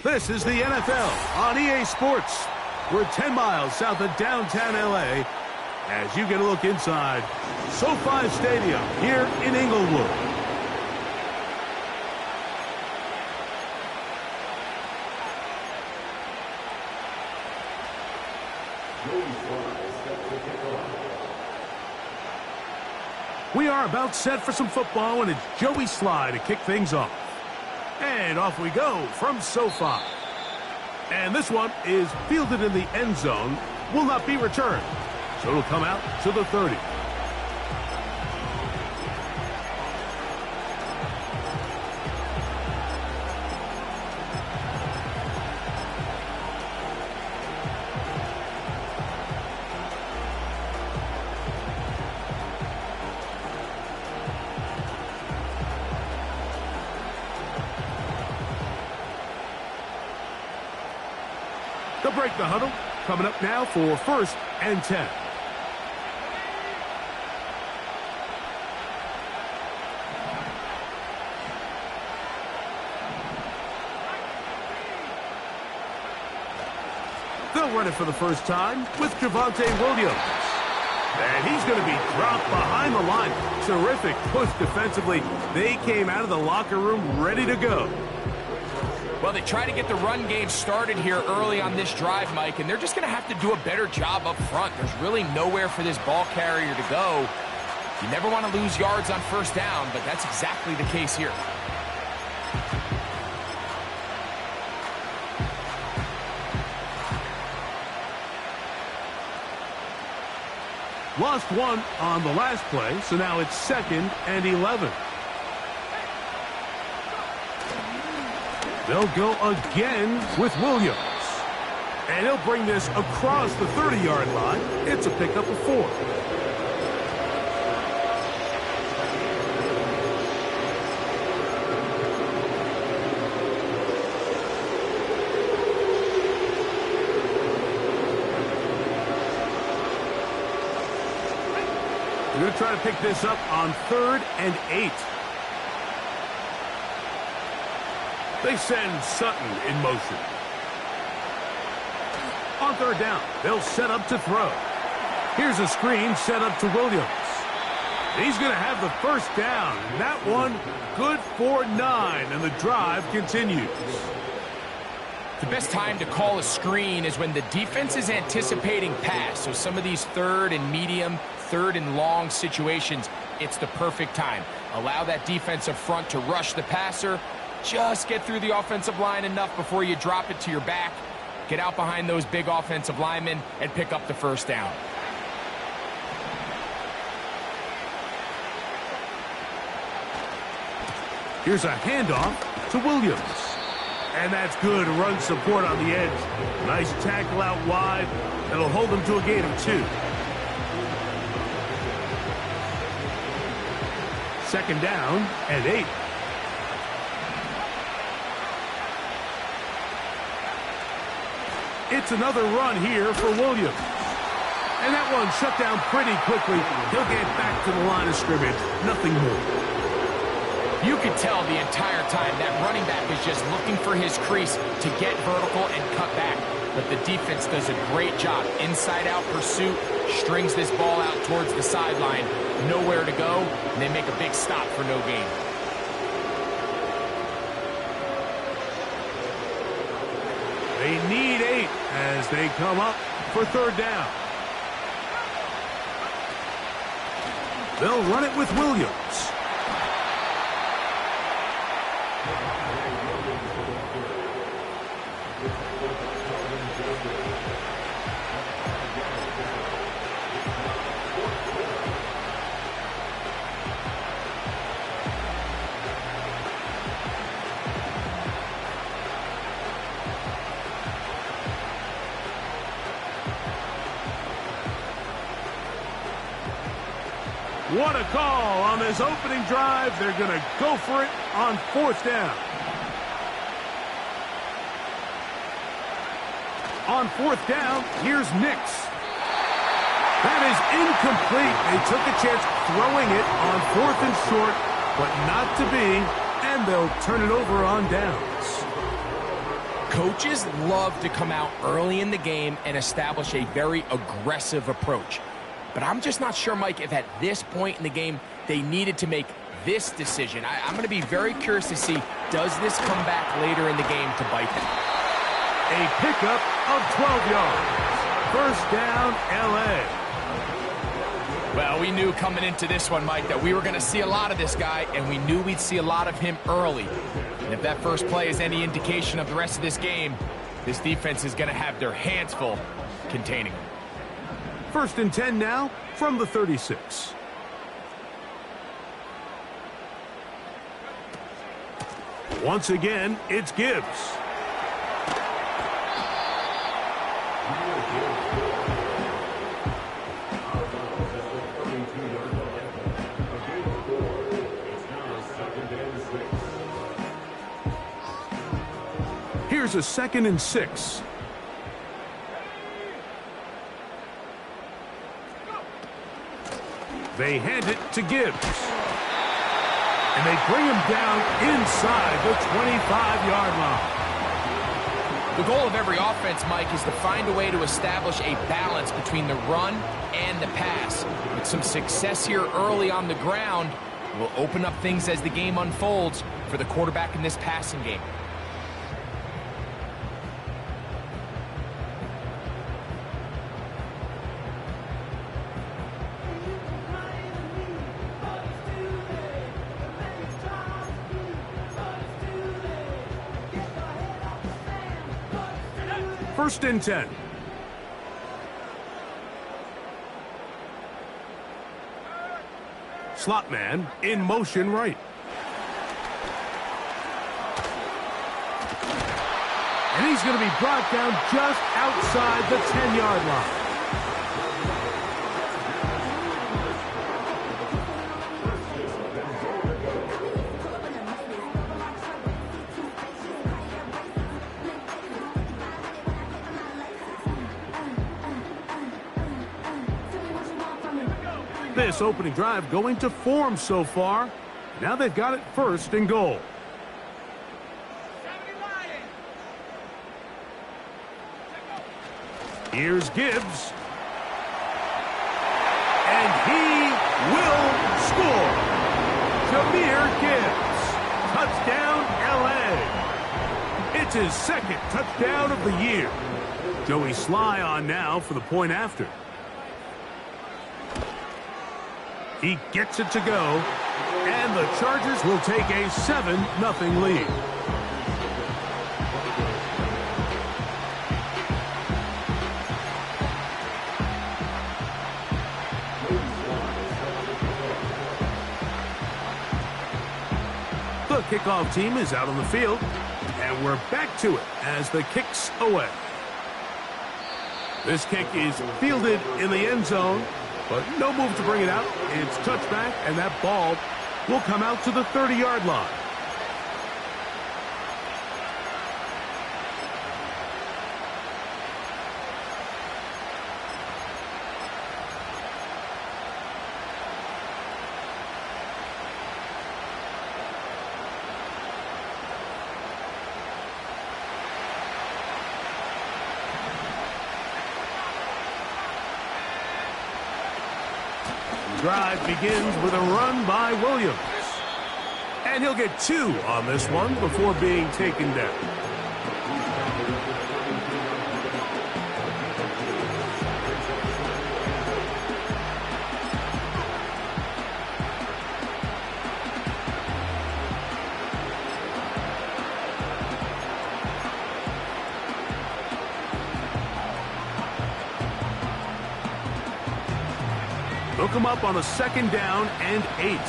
This is the NFL on EA Sports. We're 10 miles south of downtown LA as you get a look inside SoFi Stadium here in Inglewood. We are about set for some football, and it's Joey Sly to kick things off. And off we go from SoFi. And this one is fielded in the end zone, will not be returned. So it'll come out to the 30. They'll break the huddle. Coming up now for 1st and 10. They'll run it for the first time with Javonte Williams. And he's going to be dropped behind the line. Terrific push defensively. They came out of the locker room ready to go. Well, they try to get the run game started here early on this drive, Mike, and they're just going to have to do a better job up front. There's really nowhere for this ball carrier to go. You never want to lose yards on first down, but that's exactly the case here. Lost one on the last play, so now it's 2nd and 11. They'll go again with Williams. And he'll bring this across the 30-yard line. It's a pickup of 4. They're going to try to pick this up on 3rd and 8. They send Sutton in motion. On 3rd down, they'll set up to throw. Here's a screen set up to Williams. He's going to have the first down. And that one, good for 9, and the drive continues. The best time to call a screen is when the defense is anticipating pass. So some of these 3rd and medium, 3rd and long situations, it's the perfect time. Allow that defensive front to rush the passer. Just get through the offensive line enough before you drop it to your back. Get out behind those big offensive linemen and pick up the first down. Here's a handoff to Williams. And that's good run support on the edge. Nice tackle out wide. That'll hold them to a gain of 2. 2nd down and 8. It's another run here for Williams. And that one shut down pretty quickly. He'll get back to the line of scrimmage. Nothing more. You could tell the entire time that running back is just looking for his crease to get vertical and cut back. But the defense does a great job. Inside-out pursuit, strings this ball out towards the sideline. Nowhere to go, and they make a big stop for no gain. They need 8 as they come up for 3rd down. They'll run it with Williams. What a call on this opening drive. They're going to go for it on 4th down. On 4th down, here's Nix. That is incomplete. They took a chance throwing it on 4th and short, but not to be, and they'll turn it over on downs. Coaches love to come out early in the game and establish a very aggressive approach. But I'm just not sure, Mike, if at this point in the game they needed to make this decision. I'm going to be very curious to see, does this come back later in the game to bite them? A pickup of 12 yards. First down, L.A. Well, we knew coming into this one, Mike, that we were going to see a lot of this guy, and we knew we'd see a lot of him early. And if that first play is any indication of the rest of this game, this defense is going to have their hands full containing him. First and 10 now from the 36. Once again, it's Gibbs. Here's a 2nd and 6. They hand it to Gibbs. And they bring him down inside the 25-yard line. The goal of every offense, Mike, is to find a way to establish a balance between the run and the pass. With some success here early on the ground, will open up things as the game unfolds for the quarterback in this passing game. First and 10. Slot man in motion right. And he's going to be brought down just outside the 10-yard line. This opening drive going to form so far. Now they've got it 1st and goal. Here's Gibbs. And he will score. Jahmyr Gibbs. Touchdown, L.A. It's his 2nd touchdown of the year. Joey Sly on now for the point after. He gets it to go, and the Chargers will take a 7-0 lead. The kickoff team is out on the field, and we're back to it as the kick's away. This kick is fielded in the end zone. But no move to bring it out. It's touchback, and that ball will come out to the 30-yard line. Drive begins with a run by Williams. And he'll get 2 on this one before being taken down. Hook him up on a 2nd down and 8.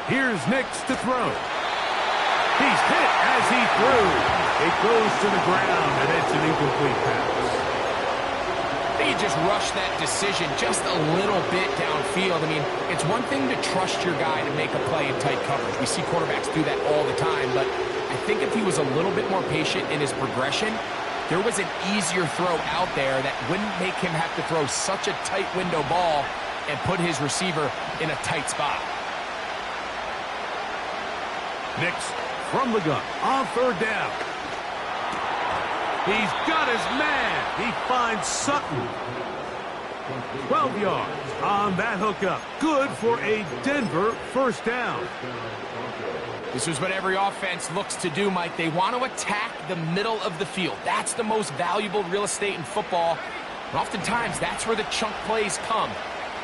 Here's Nix to throw. He's hit as he threw. It goes to the ground, and it's an incomplete pass. They just rushed that decision just a little bit downfield. I mean, it's one thing to trust your guy to make a play in tight coverage. We see quarterbacks do that all the time, but I think if he was a little bit more patient in his progression, there was an easier throw out there that wouldn't make him have to throw such a tight window ball and put his receiver in a tight spot. Nix from the gun on third down. He's got his man. He finds Sutton. 12 yards on that hookup. Good for a Denver first down. This is what every offense looks to do, Mike. They want to attack the middle of the field. That's the most valuable real estate in football. And oftentimes, that's where the chunk plays come.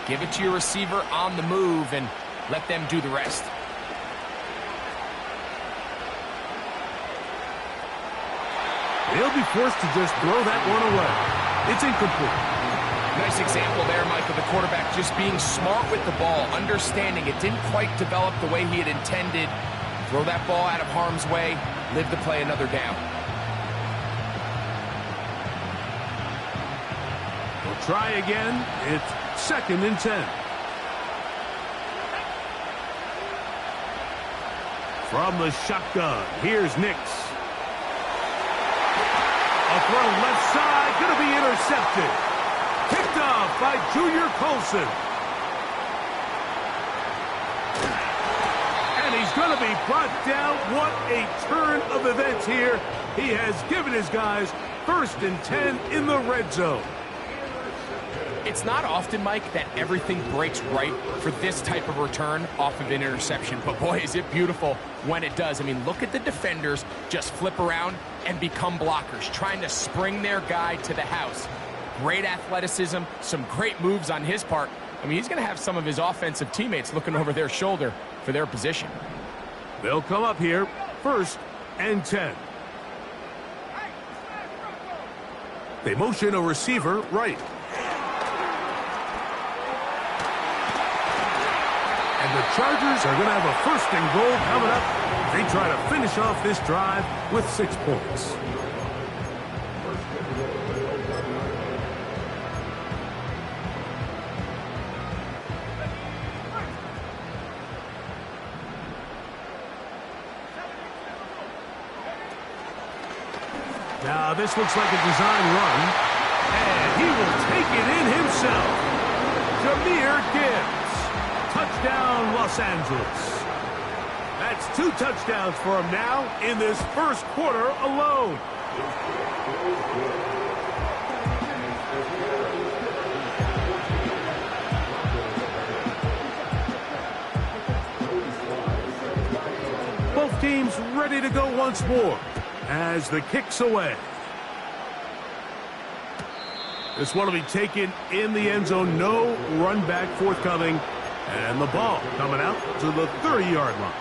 Give it to your receiver on the move and let them do the rest. They'll be forced to just throw that one away. It's incomplete. Nice example there, Mike, of the quarterback just being smart with the ball, understanding it didn't quite develop the way he had intended. Throw that ball out of harm's way, live to play another down. We'll try again. It's 2nd and 10. From the shotgun, here's Nix. A throw left side, going to be intercepted. Picked off by Junior Colson. And he's going to be brought down. What a turn of events here. He has given his guys 1st and 10 in the red zone. It's not often, Mike, that everything breaks right for this type of return off of an interception. But boy, is it beautiful when it does. I mean, look at the defenders just flip around and become blockers, trying to spring their guy to the house. Great athleticism, some great moves on his part. I mean, he's going to have some of his offensive teammates looking over their shoulder for their position. They'll come up here, 1st and 10. They motion a receiver right. And the Chargers are going to have a 1st and goal coming up. They try to finish off this drive with 6 points. Now this looks like a design run. And he will take it in himself. Jahmyr Gibbs. Touchdown, Los Angeles. That's 2 touchdowns for him now in this 1st quarter alone. Both teams ready to go once more as the kick's away. This one will be taken in the end zone. No run back forthcoming. And the ball coming out to the 30-yard line.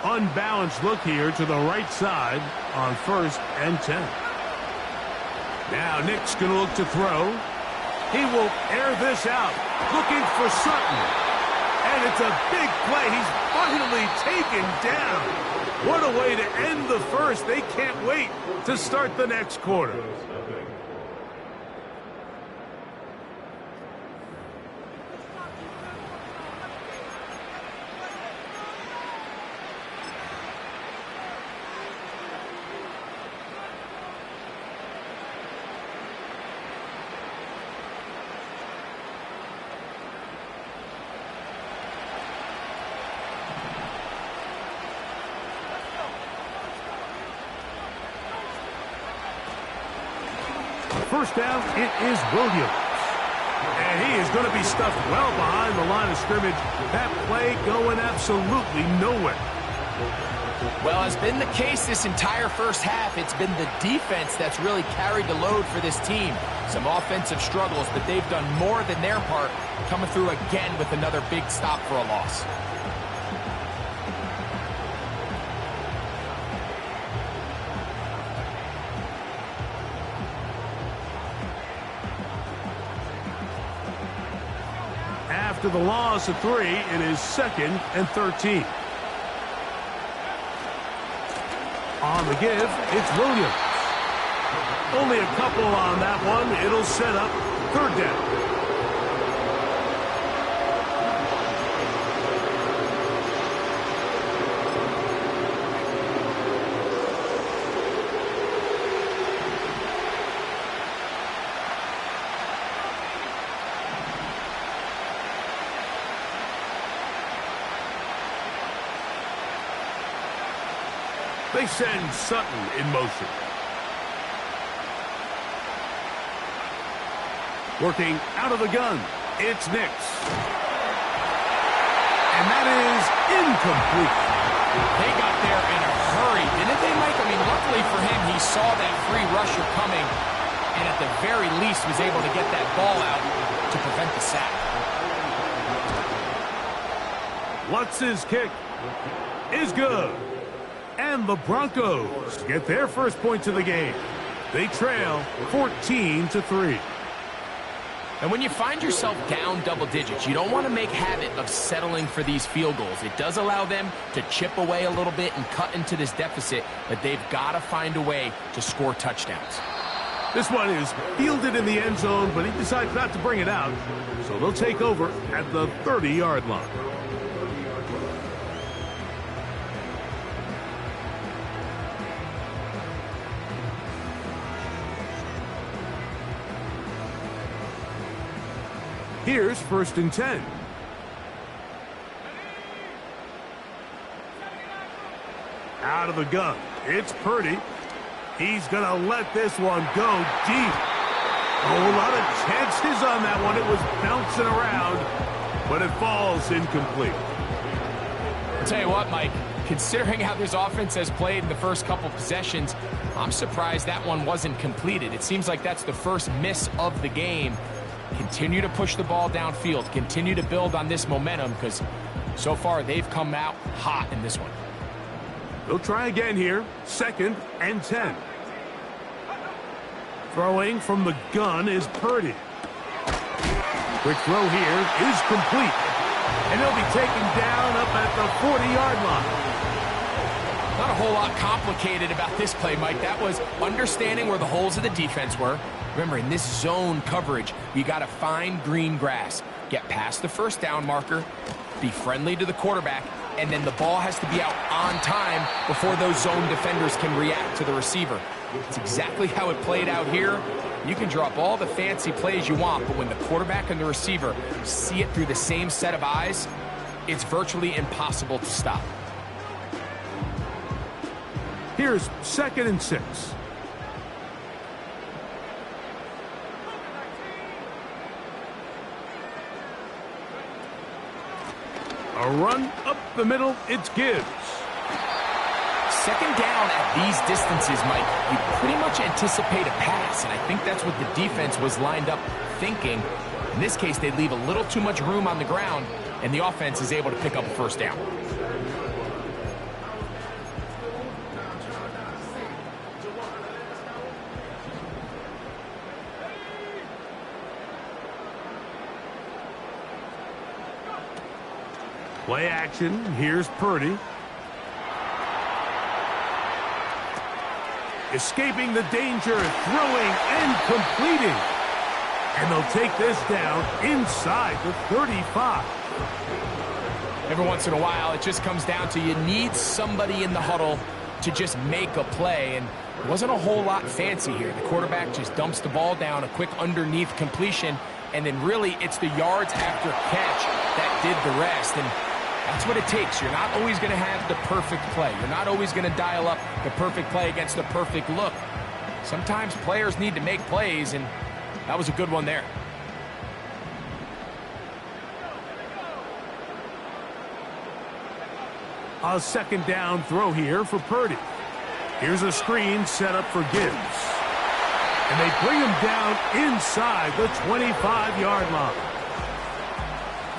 Unbalanced look here to the right side on 1st and 10. Now Nick's going to look to throw. He will air this out, looking for Sutton. And it's a big play. He's finally taken down. What a way to end the 1st. They can't wait to start the next quarter. First down, it is Williams. And he is going to be stuffed well behind the line of scrimmage. That play going absolutely nowhere. Well, as been the case this entire first half, it's been the defense that's really carried the load for this team. Some offensive struggles, but they've done more than their part, coming through again with another big stop for a loss. After the loss of 3, it is 2nd and 13. On the give, it's Williams. Only a couple on that one. It'll set up 3rd down. They send Sutton in motion. Working out of the gun, it's Nix. And that is incomplete. They got there in a hurry, didn't they, Mike? I mean, luckily for him, he saw that free rusher coming, and at the very least was able to get that ball out to prevent the sack. What's his kick? Is good. And the Broncos get their first points of the game. They trail 14-3. And when you find yourself down double digits, you don't want to make habit of settling for these field goals. It does allow them to chip away a little bit and cut into this deficit, but they've got to find a way to score touchdowns. This one is fielded in the end zone, but he decides not to bring it out, so they'll take over at the 30-yard line. Here's 1st and 10. Out of the gun, it's Purdy. He's going to let this one go deep. Oh, a lot of chances on that one. It was bouncing around, but it falls incomplete. I'll tell you what, Mike, considering how this offense has played in the first couple possessions, I'm surprised that one wasn't completed. It seems like that's the first miss of the game. Continue to push the ball downfield. Continue to build on this momentum because so far they've come out hot in this one. They'll try again here. 2nd and 10. Throwing from the gun is Purdy. Quick throw here is complete. And he'll be taken down up at the 40-yard line. Not a whole lot complicated about this play, Mike. That was understanding where the holes of the defense were. Remember, in this zone coverage, you got to find green grass. Get past the first down marker, be friendly to the quarterback, and then the ball has to be out on time before those zone defenders can react to the receiver. It's exactly how it played out here. You can drop all the fancy plays you want, but when the quarterback and the receiver see it through the same set of eyes, it's virtually impossible to stop. Here's 2nd and 6. A run up the middle, it's Gibbs. 2nd down at these distances, Mike, you pretty much anticipate a pass, and I think that's what the defense was lined up thinking. In this case, they leave a little too much room on the ground, and the offense is able to pick up a 1st down. Play action. Here's Purdy. Escaping the danger, throwing and completing. And they'll take this down inside the 35. Every once in a while, it just comes down to you need somebody in the huddle to just make a play. And it wasn't a whole lot fancy here. The quarterback just dumps the ball down, a quick underneath completion, and then really it's the yards after catch that did the rest. And that's what it takes. You're not always going to have the perfect play. You're not always going to dial up the perfect play against the perfect look. Sometimes players need to make plays, and that was a good one there. A 2nd down throw here for Purdy. Here's a screen set up for Gibbs. And they bring him down inside the 25-yard line.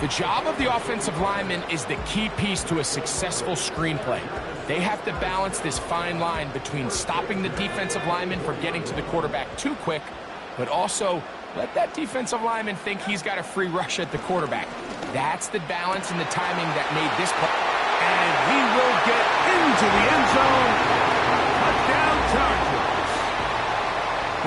The job of the offensive lineman is the key piece to a successful screenplay. They have to balance this fine line between stopping the defensive lineman from getting to the quarterback too quick, but also let that defensive lineman think he's got a free rush at the quarterback. That's the balance and the timing that made this play. And he will get into the end zone. Touchdown Chargers.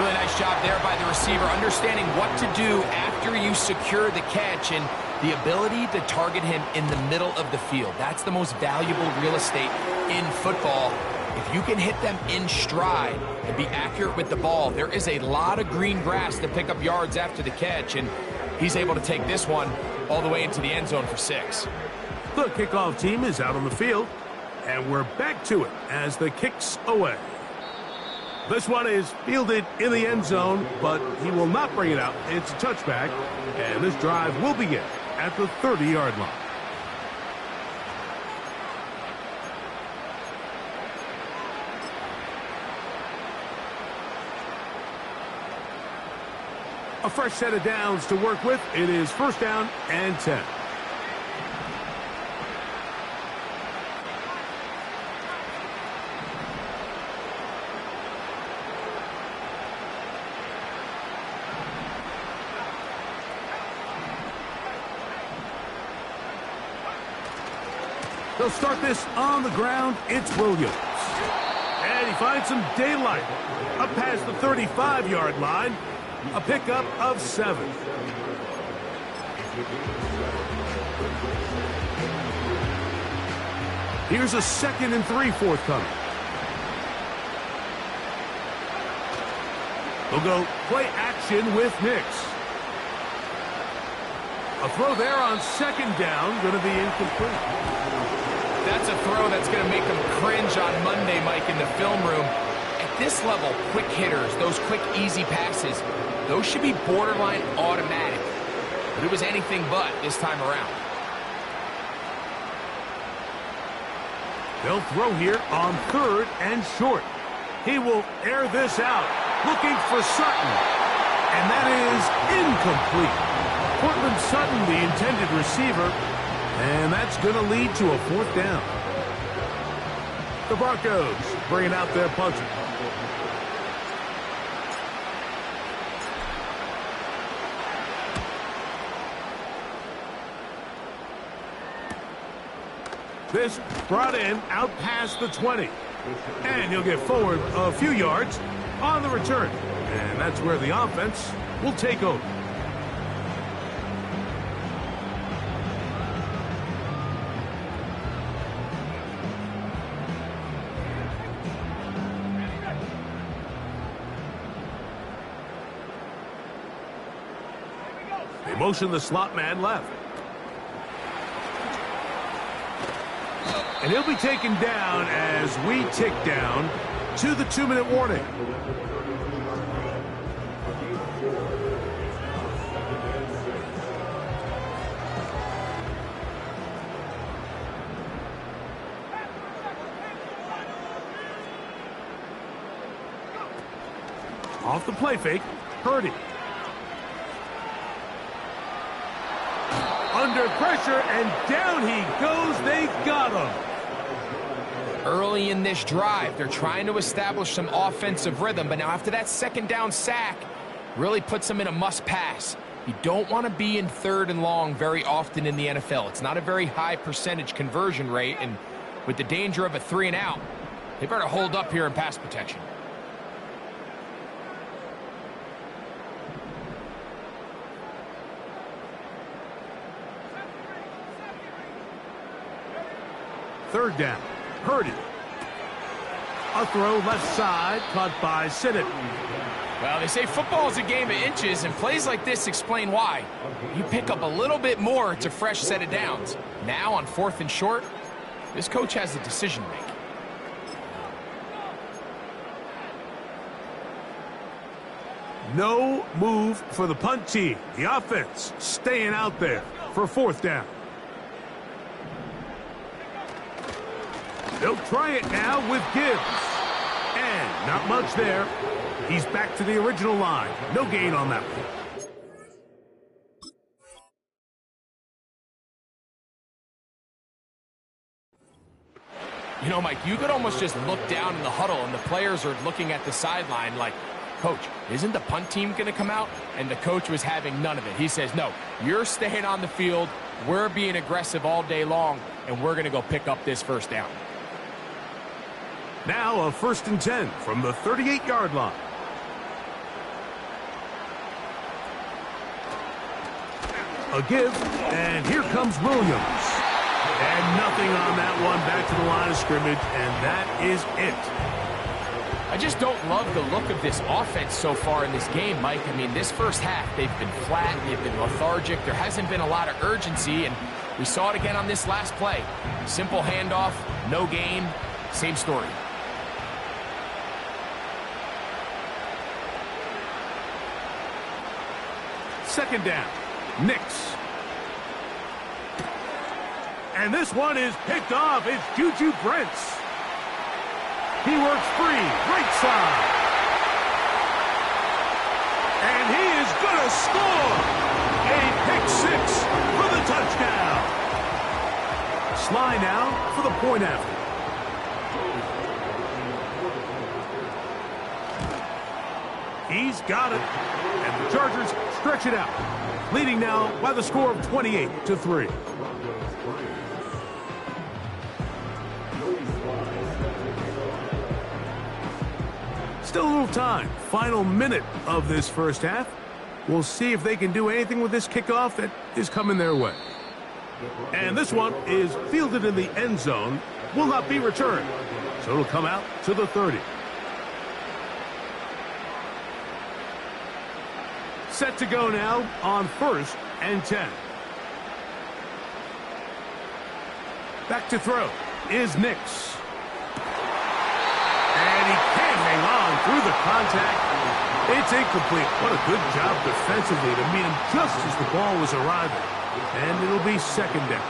Really nice job there by the receiver, understanding what to do after you secure the catch and the ability to target him in the middle of the field. That's the most valuable real estate in football. If you can hit them in stride and be accurate with the ball, there is a lot of green grass to pick up yards after the catch, and he's able to take this one all the way into the end zone for 6. The kickoff team is out on the field. And we're back to it as the kick's away. This one is fielded in the end zone, but he will not bring it out. It's a touchback, and this drive will begin at the 30-yard line. A fresh set of downs to work with. It is first down and 10. They'll start this on the ground. It's Williams. And he finds some daylight. Up past the 35-yard line. A pickup of 7. Here's a 2nd and 3 forthcoming. They'll go play action with Nix. A throw there on 2nd down, going to be incomplete. That's a throw that's going to make them cringe on Monday, Mike, in the film room. At this level, quick hitters, those quick, easy passes, those should be borderline automatic. But it was anything but this time around. They'll throw here on 3rd and short. He will air this out, looking for Sutton. And that is incomplete. Cortland Sutton, the intended receiver, and that's going to lead to a 4th down. The Broncos bringing out their punter. This brought in out past the 20. And he'll get forward a few yards on the return. And that's where the offense will take over. They motion the slot man left. And he'll be taken down as we tick down to the 2-minute warning. Off the play fake, Purdy. Under pressure, and down he goes. They got him. Early in this drive, they're trying to establish some offensive rhythm, but now after that 2nd down sack, really puts them in a must-pass. You don't want to be in 3rd and long very often in the NFL. It's not a very high percentage conversion rate, and with the danger of a 3 and out, they better hold up here in pass protection. Third down. Purdy. A throw left side, caught by Sinnott. Well, they say football is a game of inches, and plays like this explain why. You pick up a little bit more, it's a fresh set of downs. Now on 4th and short, this coach has a decision to make. No move for the punt team. The offense staying out there for 4th down. They'll try it now with Gibbs. And not much there. He's back to the original line. No gain on that one. You know, Mike, you could almost just look down in the huddle and the players are looking at the sideline like, Coach, isn't the punt team going to come out? And the coach was having none of it. He says, no, you're staying on the field. We're being aggressive all day long, and we're going to go pick up this 1st down. Now a 1st and 10 from the 38-yard line. A give, and here comes Williams. And nothing on that one, back to the line of scrimmage, and that is it. I just don't love the look of this offense so far in this game, Mike. I mean, this first half, they've been flat, they've been lethargic, there hasn't been a lot of urgency, and we saw it again on this last play. Simple handoff, No gain, same story. Second down, Knicks. And this one is picked off. It's Juju Brents. He works free, right side. And he is going to score. A pick six for the touchdown. Sly now for the point after. He's got it. And the Chargers stretch it out, leading now by the score of 28-3. Still a little time. Final minute of this first half. We'll see if they can do anything with this kickoff that is coming their way. And this one is fielded in the end zone. Will not be returned. So it'll come out to the 30. Set to go now on 1st and 10. Back to throw is Knicks. And he can't hang on through the contact. It's incomplete. What a good job defensively to meet him just as the ball was arriving. And it'll be second down.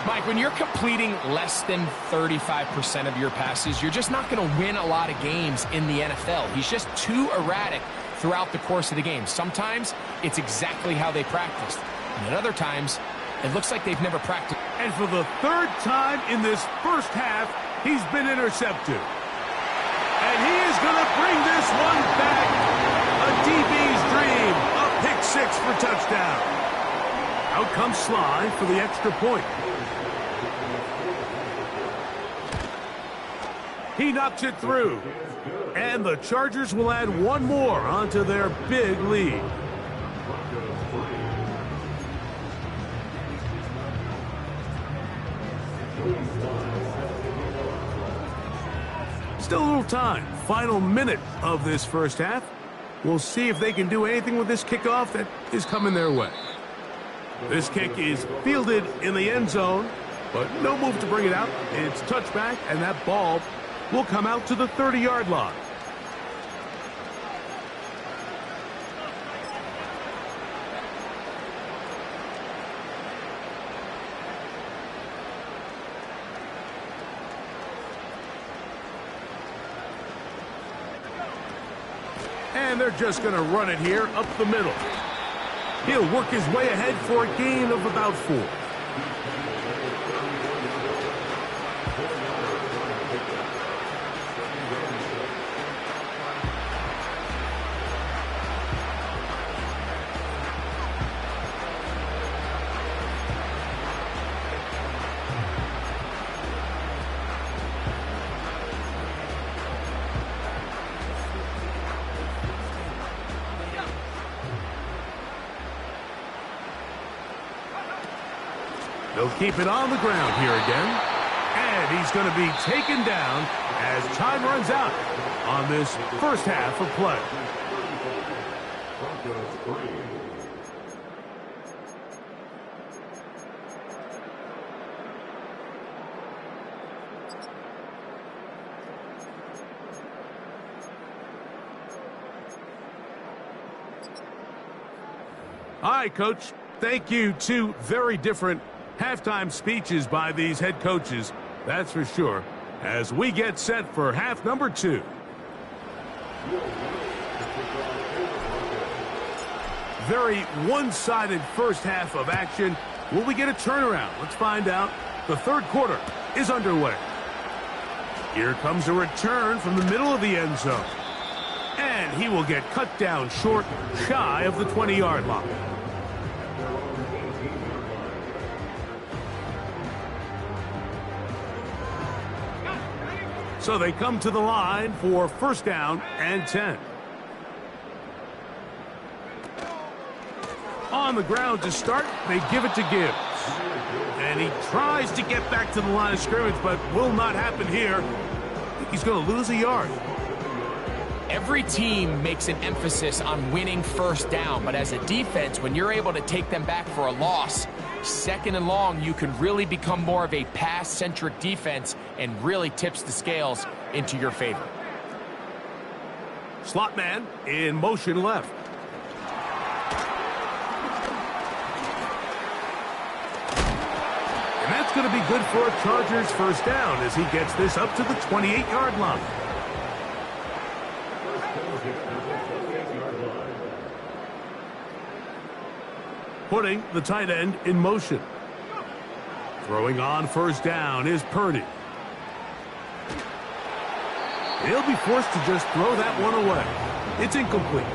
Mike, when you're completing less than 35% of your passes, you're just not going to win a lot of games in the NFL. He's just too erratic throughout the course of the game. Sometimes it's exactly how they practiced. And at other times, it looks like they've never practiced. And for the third time in this first half, he's been intercepted. And he is going to bring this one back. A DB's dream. A pick six for touchdown. Out comes Sly for the extra point. He knocks it through. And the Chargers will add one more onto their big lead. Still a little time. Final minute of this first half. We'll see if they can do anything with this kickoff that is coming their way. This kick is fielded in the end zone, but no move to bring it out. It's touchback, and that ball will come out to the 30-yard line. And they're just going to run it here up the middle. He'll work his way ahead for a gain of about 4. They'll keep it on the ground here again. And he's going to be taken down as time runs out on this first half of play. All right, Coach. Thank you. Two very different halftime speeches by these head coaches, that's for sure, as we get set for half number 2. Very one-sided first half of action. Will we get a turnaround? Let's find out. The third quarter is underway. Here comes a return from the middle of the end zone. And he will get cut down short, shy of the 20-yard line. So they come to the line for first down and 10. On the ground to start, they give it to Gibbs. And he tries to get back to the line of scrimmage, but will not happen here. I think he's going to lose a yard. Every team makes an emphasis on winning first down, but as a defense, when you're able to take them back for a loss, Second and long, you can really become more of a pass-centric defense and really tips the scales into your favor. Slot man in motion left. And that's going to be good for a Chargers first down as he gets this up to the 28-yard line. Putting the tight end in motion. Throwing on first down is Purdy. He'll be forced to just throw that one away. It's incomplete.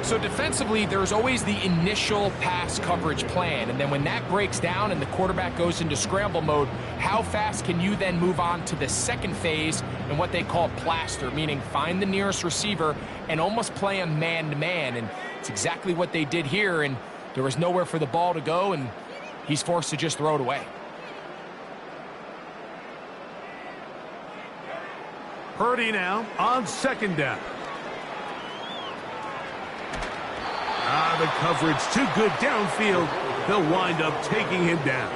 So defensively, there's always the initial pass coverage plan, and then when that breaks down and the quarterback goes into scramble mode, how fast can you then move on to the second phase and what they call plaster, meaning find the nearest receiver and almost play him man-to-man, and it's exactly what they did here, and there was nowhere for the ball to go, and he's forced to just throw it away. Purdy now on second down. The coverage too good downfield. They'll wind up taking him down.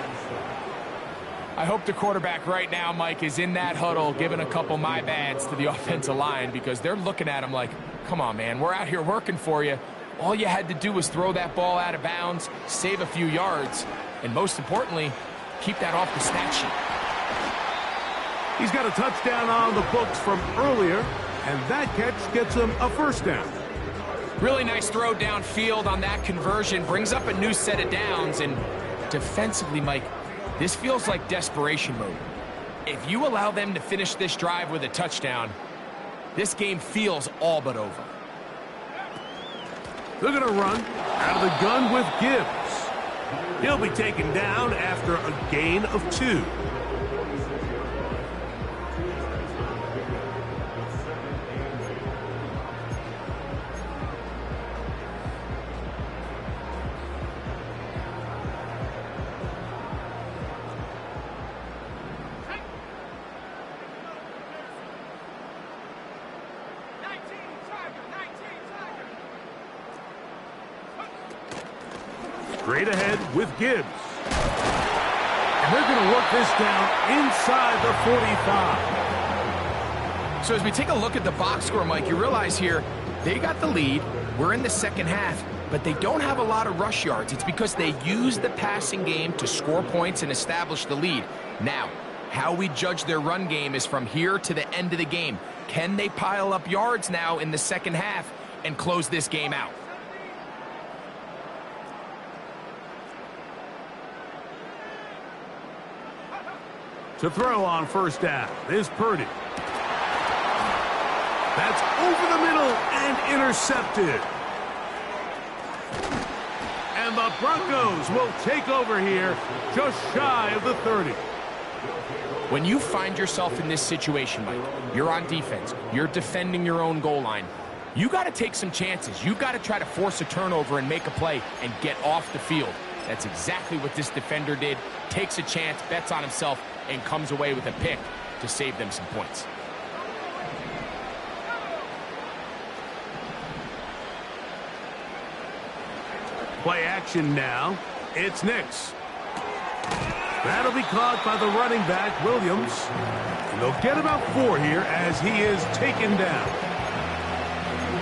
I hope the quarterback right now, Mike, is in that huddle giving a couple my bads to the offensive line because they're looking at him like, come on, man, we're out here working for you. All you had to do was throw that ball out of bounds, save a few yards, and most importantly, keep that off the stat sheet. He's got a touchdown on the books from earlier, and that catch gets him a first down. Really nice throw downfield on that conversion, brings up a new set of downs, and defensively, Mike, this feels like desperation mode. If you allow them to finish this drive with a touchdown, this game feels all but over. They're going to run out of the gun with Gibbs. He'll be taken down after a gain of 2. Straight ahead with Gibbs. And they're going to work this down inside the 45. So as we take a look at the box score, Mike, you realize here they got the lead. We're in the second half, but they don't have a lot of rush yards. It's because they use the passing game to score points and establish the lead. Now, how we judge their run game is from here to the end of the game. Can they pile up yards now in the second half and close this game out? To throw on first down is Purdy. That's over the middle and intercepted. And the Broncos will take over here just shy of the 30. When you find yourself in this situation, Mike, you're on defense, you're defending your own goal line, you got to take some chances. You got to try to force a turnover and make a play and get off the field. That's exactly what this defender did. Takes a chance, bets on himself, and comes away with a pick to save them some points. Play action now. It's Nix. That'll be caught by the running back, Williams. And they'll get about 4 here as he is taken down.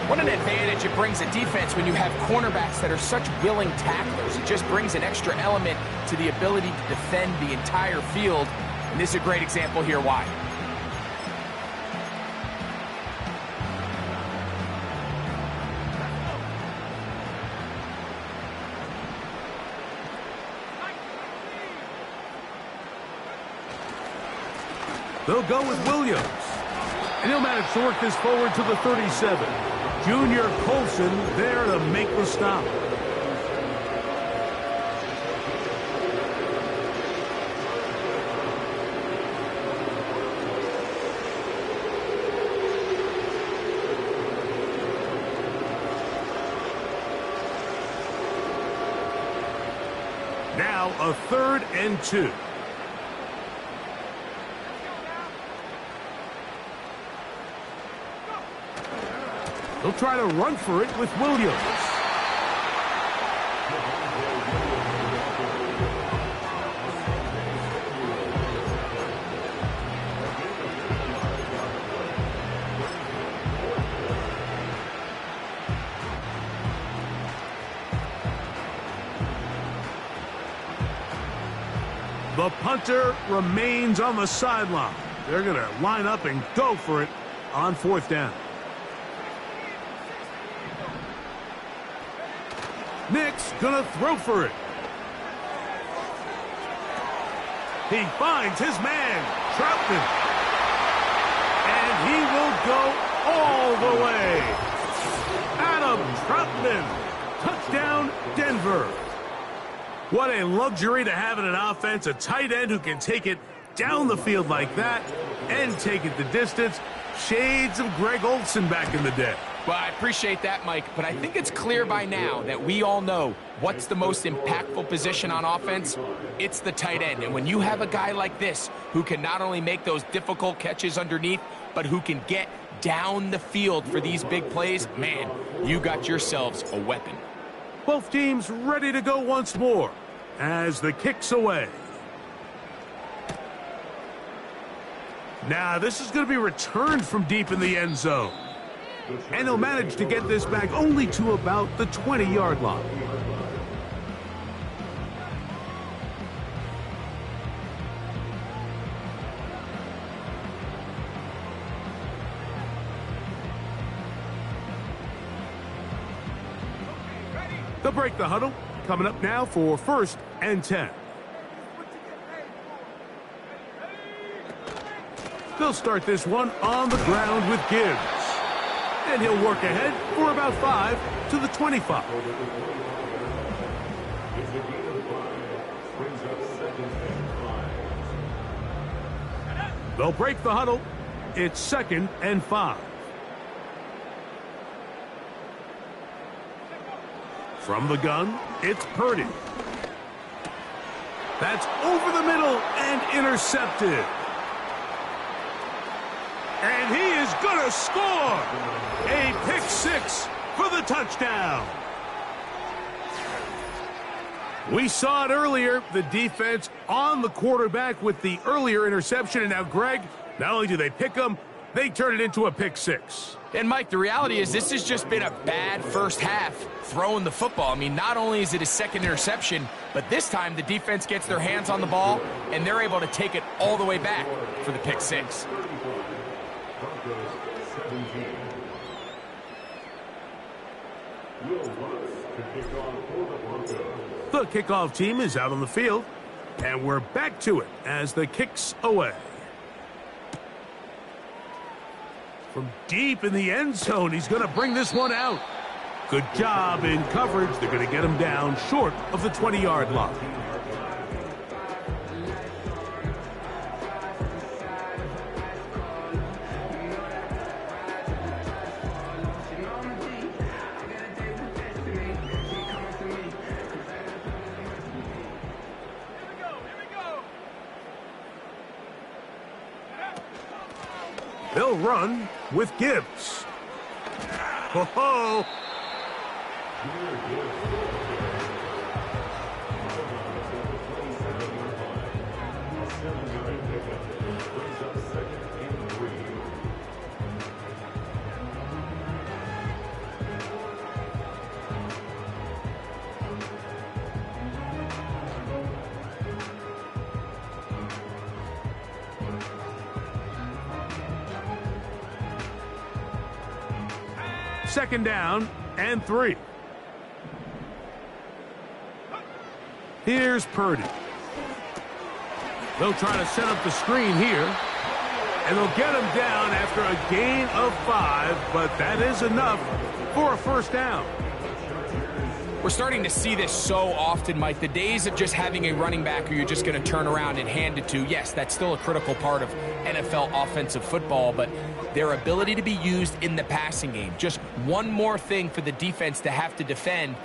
What an advantage it brings a defense when you have cornerbacks that are such willing tacklers. It just brings an extra element to the ability to defend the entire field. And this is a great example here why. They'll go with Williams. And he'll manage to work this forward to the 37. Junior Colson there to make the stop. Now a 3rd and 2. They'll try to run for it with Williams. The punter remains on the sideline. They're going to line up and go for it on 4th down. Nick's going to throw for it. He finds his man, Troutman. And he will go all the way. Adam Troutman. Touchdown, Denver. What a luxury to have in an offense, a tight end who can take it down the field like that and take it the distance. Shades of Greg Olsen back in the day. Well, I appreciate that, Mike, but I think it's clear by now that we all know what's the most impactful position on offense. It's the tight end. And when you have a guy like this who can not only make those difficult catches underneath, but who can get down the field for these big plays, man, you got yourselves a weapon. Both teams ready to go once more as the kick's away. Now, this is going to be returned from deep in the end zone. And he'll manage to get this back only to about the 20-yard line. They'll break the huddle. Coming up now for 1st and 10. They'll start this one on the ground with Gibbs. And he'll work ahead for about 5 to the 25. They'll break the huddle. It's 2nd and 5. From the gun, it's Purdy. That's over the middle and intercepted. And he is going to score. A pick 6 for the touchdown. We saw it earlier, the defense on the quarterback with the earlier interception. And now, Greg, not only do they pick him, they turn it into a pick 6. And, Mike, the reality is this has just been a bad first half throwing the football. I mean, not only is it a 2nd interception, but this time the defense gets their hands on the ball, and they're able to take it all the way back for the pick 6. The kickoff team is out on the field, and we're back to it as the kick's away. From deep in the end zone, he's going to bring this one out. Good job in coverage. They're going to get him down short of the 20-yard line. They'll run with Gibbs. Ho-ho! Second down and 3. Here's Purdy. They'll try to set up the screen here. And they'll get him down after a gain of 5, but that is enough for a first down. We're starting to see this so often, Mike. The days of just having a running back who you're just going to turn around and hand it to, yes, that's still a critical part of NFL offensive football, but their ability to be used in the passing game, just one more thing for the defense to have to defend,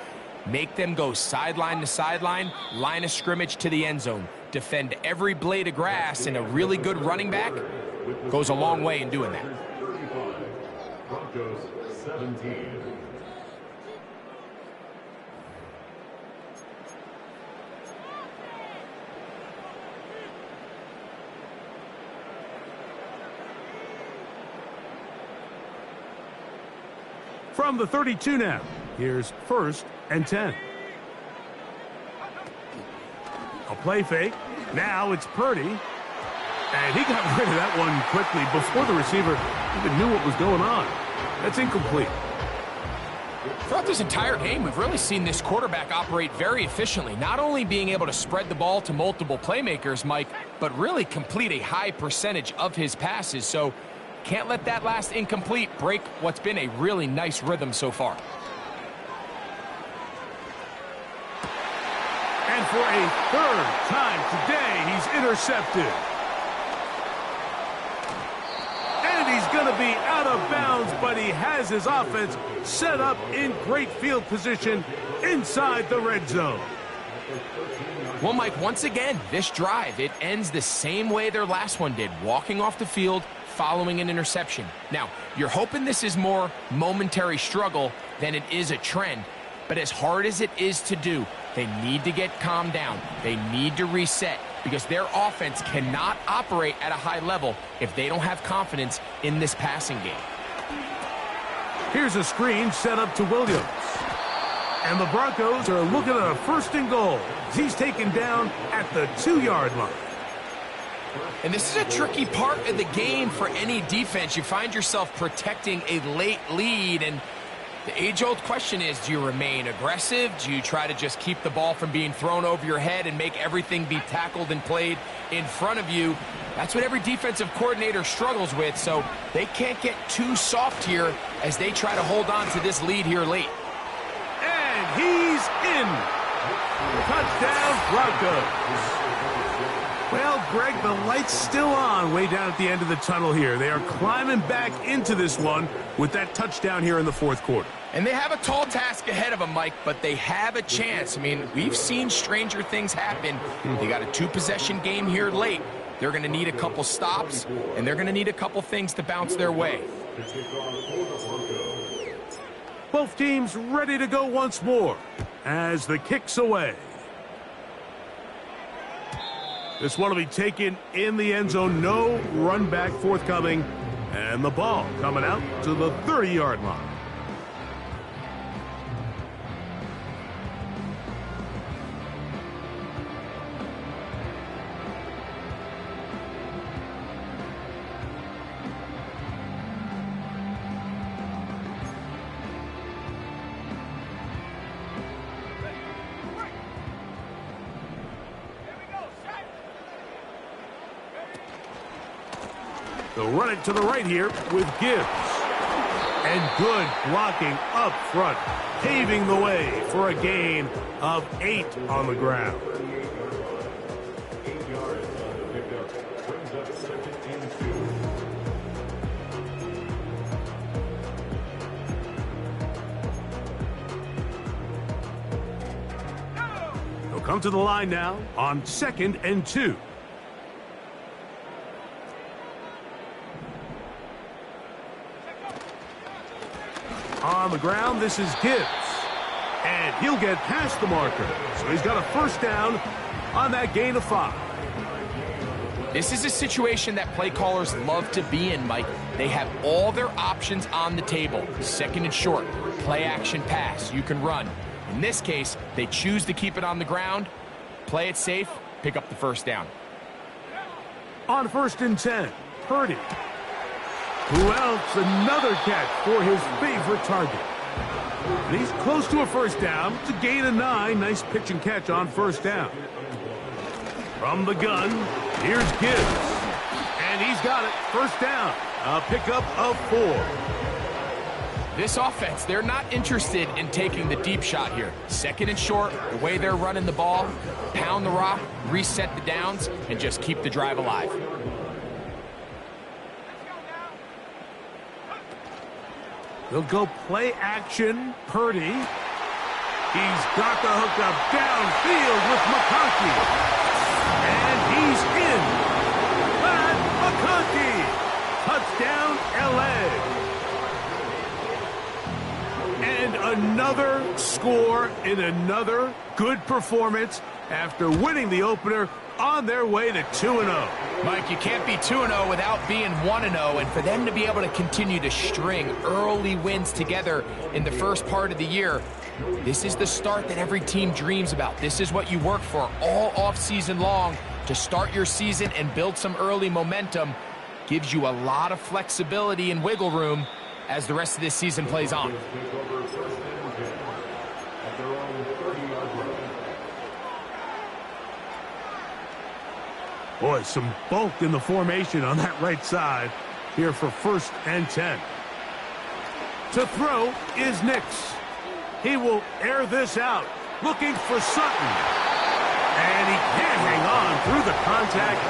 make them go sideline to sideline, line of scrimmage to the end zone, defend every blade of grass, and a really good running back goes a long way in doing that. Broncos 17. From the 32 now, here's 1st and 10. A play fake, Now it's Purdy. And he got rid of that one quickly before the receiver even knew what was going on. That's incomplete. Throughout this entire game, we've really seen this quarterback operate very efficiently, not only being able to spread the ball to multiple playmakers, Mike, but really complete a high percentage of his passes. So can't let that last incomplete break what's been a really nice rhythm so far. And for a third time today, he's intercepted. And he's going to be out of bounds, but he has his offense set up in great field position inside the red zone. Well, Mike, once again, this drive, it ends the same way their last one did, walking off the field, following an interception. Now, you're hoping this is more momentary struggle than it is a trend, but as hard as it is to do, they need to get calmed down. They need to reset because their offense cannot operate at a high level if they don't have confidence in this passing game. Here's a screen set up to Williams. And the Broncos are looking at a 1st and goal. He's taken down at the 2-yard line. And this is a tricky part of the game for any defense. You find yourself protecting a late lead, and the age-old question is, do you remain aggressive? Do you try to just keep the ball from being thrown over your head and make everything be tackled and played in front of you? That's what every defensive coordinator struggles with, so they can't get too soft here as they try to hold on to this lead here late. And he's in. Touchdown, Broncos. Well, Greg, the light's still on way down at the end of the tunnel here. They are climbing back into this one with that touchdown here in the 4th quarter. And they have a tall task ahead of them, Mike, but they have a chance. I mean, we've seen stranger things happen. They got a 2-possession game here late. They're going to need a couple stops, and they're going to need a couple things to bounce their way. Both teams ready to go once more as the kick's away. This one will be taken in the end zone. No run back forthcoming. And the ball coming out to the 30-yard line. They'll run it to the right here with Gibbs. And good blocking up front, paving the way for a gain of 8 on the ground. They'll come to the line now on 2nd and 2. On the ground, this is Gibbs. And he'll get past the marker. So he's got a 1st down on that gain of 5. This is a situation that play callers love to be in, Mike. They have all their options on the table. 2nd and short, play action pass, you can run. In this case, they choose to keep it on the ground, play it safe, pick up the 1st down. On 1st and 10, Purdy. Who else? Another catch for his favorite target. And he's close to a 1st down. It's a gain of 9. Nice pitch and catch on 1st down. From the gun, here's Gibbs. And he's got it. 1st down. A pickup of 4. This offense, they're not interested in taking the deep shot here. 2nd and short, the way they're running the ball, pound the rock, reset the downs, and just keep the drive alive. They'll go play action. Purdy. He's got the hook up downfield with McConkey. And he's in. Pat McConkey. Touchdown, LA. And another score in another good performance after winning the opener on their way to 2-0. Mike, you can't be 2-0 without being 1-0, and for them to be able to continue to string early wins together in the first part of the year, this is the start that every team dreams about. This is what you work for all offseason long, to start your season and build some early momentum gives you a lot of flexibility and wiggle room as the rest of this season plays on. Boy, some bulk in the formation on that right side here for 1st and 10. To throw is Nix. He will air this out, looking for Sutton. And he can't hang on through the contact.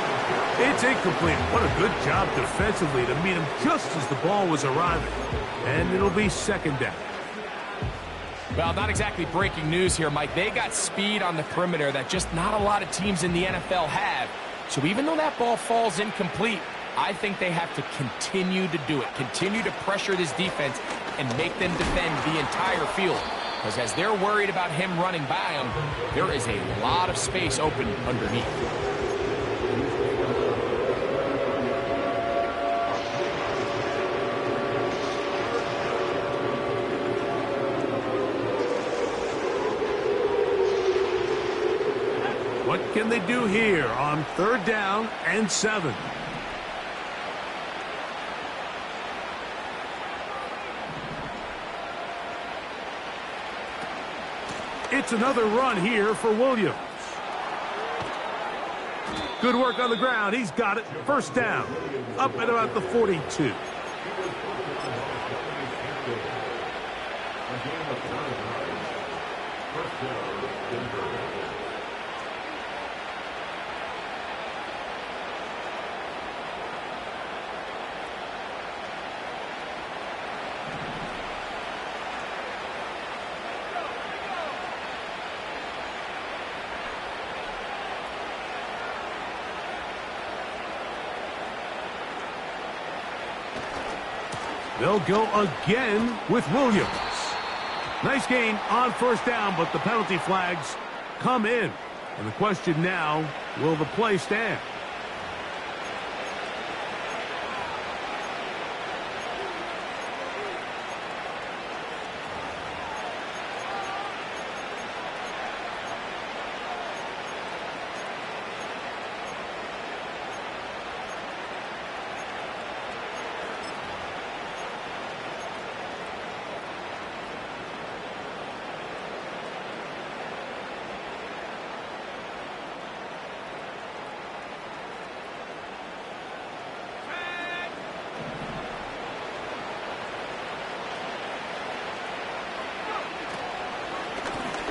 It's incomplete. What a good job defensively to meet him just as the ball was arriving. And it'll be 2nd down. Well, not exactly breaking news here, Mike. They got speed on the perimeter that just not a lot of teams in the NFL have. So even though that ball falls incomplete, I think they have to continue to do it. Continue to pressure this defense and make them defend the entire field. Because as they're worried about him running by them, there is a lot of space open underneath. What can they do here on 3rd down and 7? It's another run here for Williams. Good work on the ground. He's got it. 1st down. Up at about the 42. They'll go again with Williams. Nice gain on 1st down, but the penalty flags come in. And the question now, will the play stand?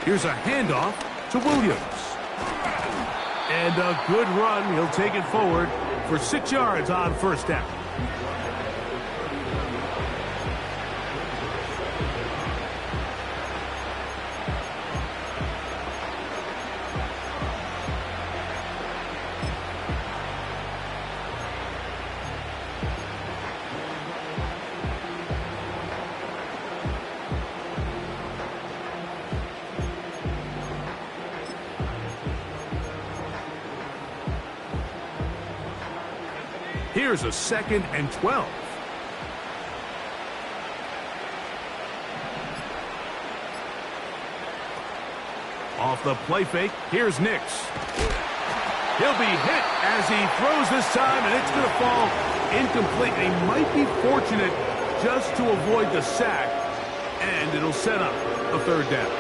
Here's a handoff to Williams. And a good run. He'll take it forward for 6 yards on 1st down. Here's a 2nd and 12. Off the play fake, here's Nix. He'll be hit as he throws this time, and it's going to fall incomplete. He might be fortunate just to avoid the sack, and it'll set up a 3rd down.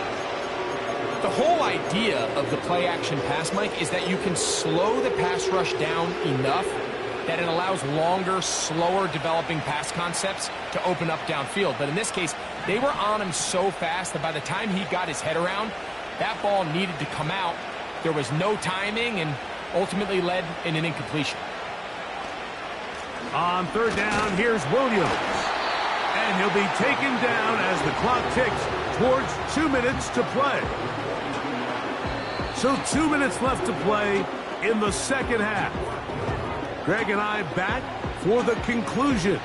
The whole idea of the play-action pass, Mike, is that you can slow the pass rush down enough that it allows longer, slower developing pass concepts to open up downfield. But in this case, they were on him so fast that by the time he got his head around, that ball needed to come out. There was no timing and ultimately led in an incompletion. On 3rd down, here's Williams. And he'll be taken down as the clock ticks towards 2 minutes to play. So 2 minutes left to play in the 2nd half. Greg and I back for the conclusion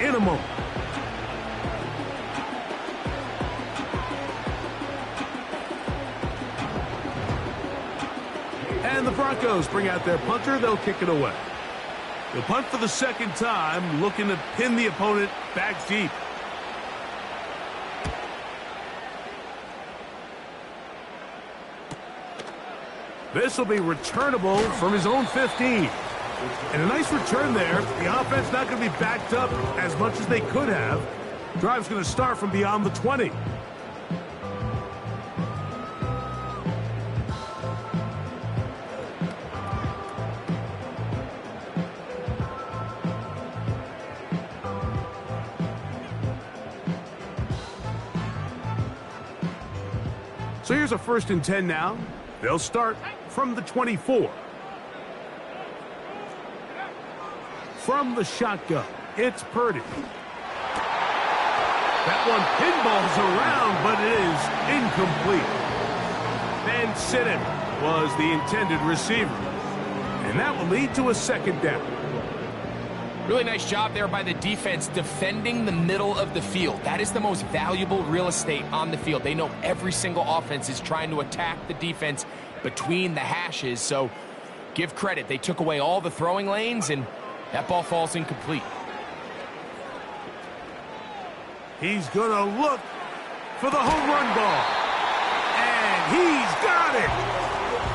in a moment. And the Broncos bring out their punter. They'll kick it away. They'll punt for the 2nd time, looking to pin the opponent back deep. This will be returnable from his own 15. And a nice return there. The offense not going to be backed up as much as they could have. Drive's going to start from beyond the 20. So here's a 1st and 10 now. They'll start from the 24. From the shotgun, it's Purdy. That one pinballs around, but it is incomplete. Van Sinnen was the intended receiver. And that will lead to a 2nd down. Really nice job there by the defense defending the middle of the field. That is the most valuable real estate on the field. They know every single offense is trying to attack the defense between the hashes. So give credit. They took away all the throwing lanes, and that ball falls incomplete. He's going to look for the home run ball. And he's got it.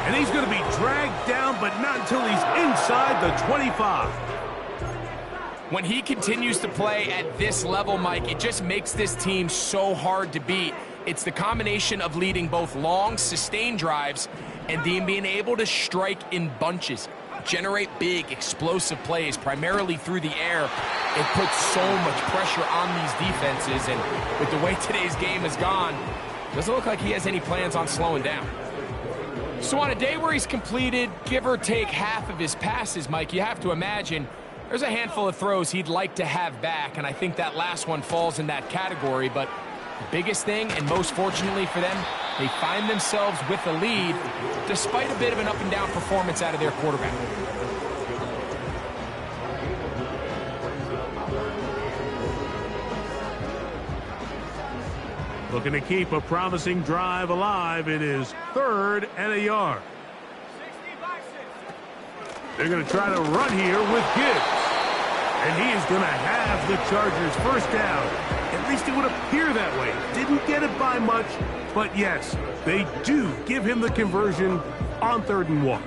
And he's going to be dragged down, but not until he's inside the 25. When he continues to play at this level, Mike, it just makes this team so hard to beat. It's the combination of leading both long, sustained drives and then being able to strike in bunches, generate big, explosive plays, primarily through the air. It puts so much pressure on these defenses, and with the way today's game has gone, it doesn't look like he has any plans on slowing down. So on a day where he's completed, give or take half of his passes, Mike, you have to imagine there's a handful of throws he'd like to have back, and I think that last one falls in that category. But the biggest thing, and most fortunately for them, they find themselves with the lead despite a bit of an up-and-down performance out of their quarterback. Looking to keep a promising drive alive. It is 3rd and a yard. They're going to try to run here with Gibbs. And he is going to have the Chargers 1st down. At least it would appear that way. Didn't get it by much, but yes, they do give him the conversion on 3rd and 1.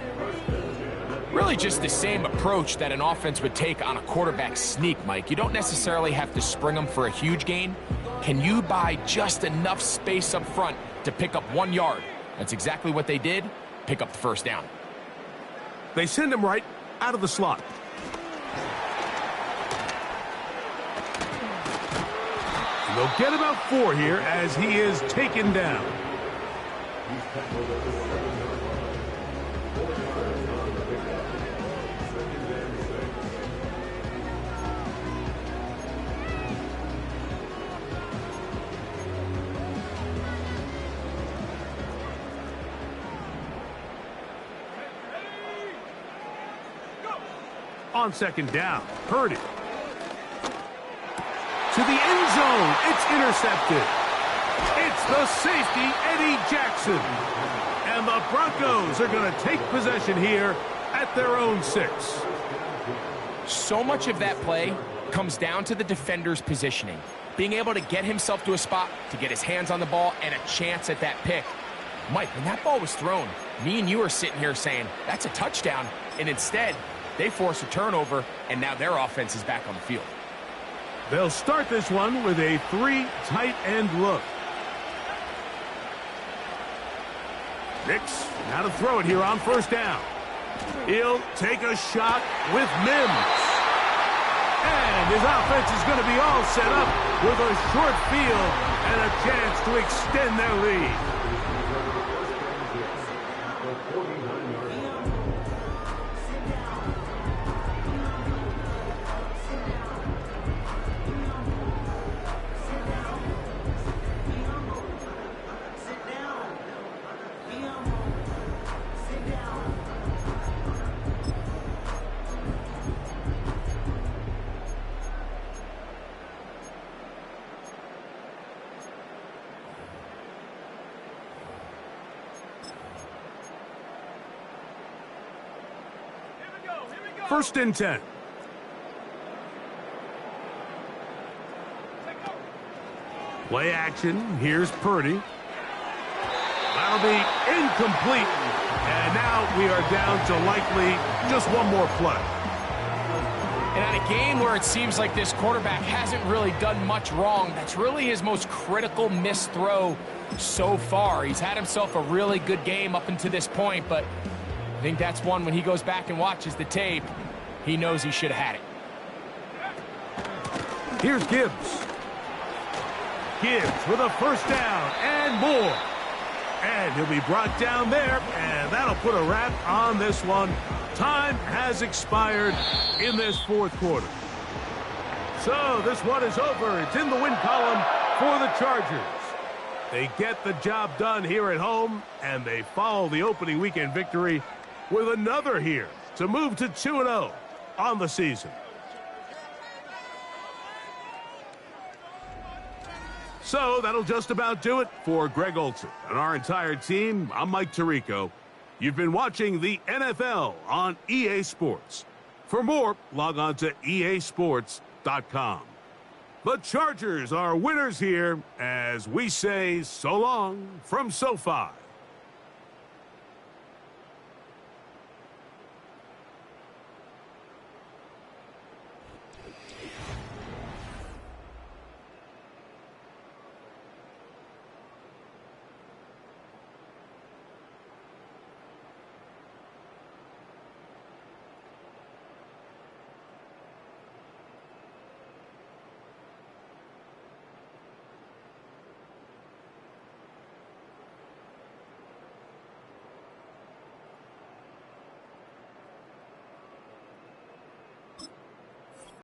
Really just the same approach that an offense would take on a quarterback sneak, Mike. You don't necessarily have to spring them for a huge gain. Can you buy just enough space up front to pick up 1 yard? That's exactly what they did. Pick up the 1st down. They send him right out of the slot. And they'll get about 4 here as he is taken down. On 2nd down, Purdy. To the end zone, it's intercepted. It's the safety, Eddie Jackson. And the Broncos are going to take possession here at their own 6. So much of that play comes down to the defender's positioning. Being able to get himself to a spot, to get his hands on the ball, and a chance at that pick. Mike, when that ball was thrown, me and you are sitting here saying, that's a touchdown. And instead, they force a turnover, and now their offense is back on the field. They'll start this one with a 3 tight end look. Nix, now to throw it here on 1st down. He'll take a shot with Mims. And his offense is going to be all set up with a short field and a chance to extend their lead. First and 10. Play action. Here's Purdy. That'll be incomplete. And now we are down to likely just one more play. And at a game where it seems like this quarterback hasn't really done much wrong, that's really his most critical missed throw so far. He's had himself a really good game up until this point, but I think that's one when he goes back and watches the tape, he knows he should have had it. Here's Gibbs. Gibbs with a first down and more. And he'll be brought down there, and that'll put a wrap on this one. Time has expired in this fourth quarter. So this one is over. It's in the win column for the Chargers. They get the job done here at home, and they follow the opening weekend victory with another here to move to 2-0 on the season. So that'll just about do it for Greg Olson and our entire team. I'm Mike Tirico. You've been watching the NFL on EA Sports. For more, log on to easports.com. The Chargers are winners here as we say so long from SoFi.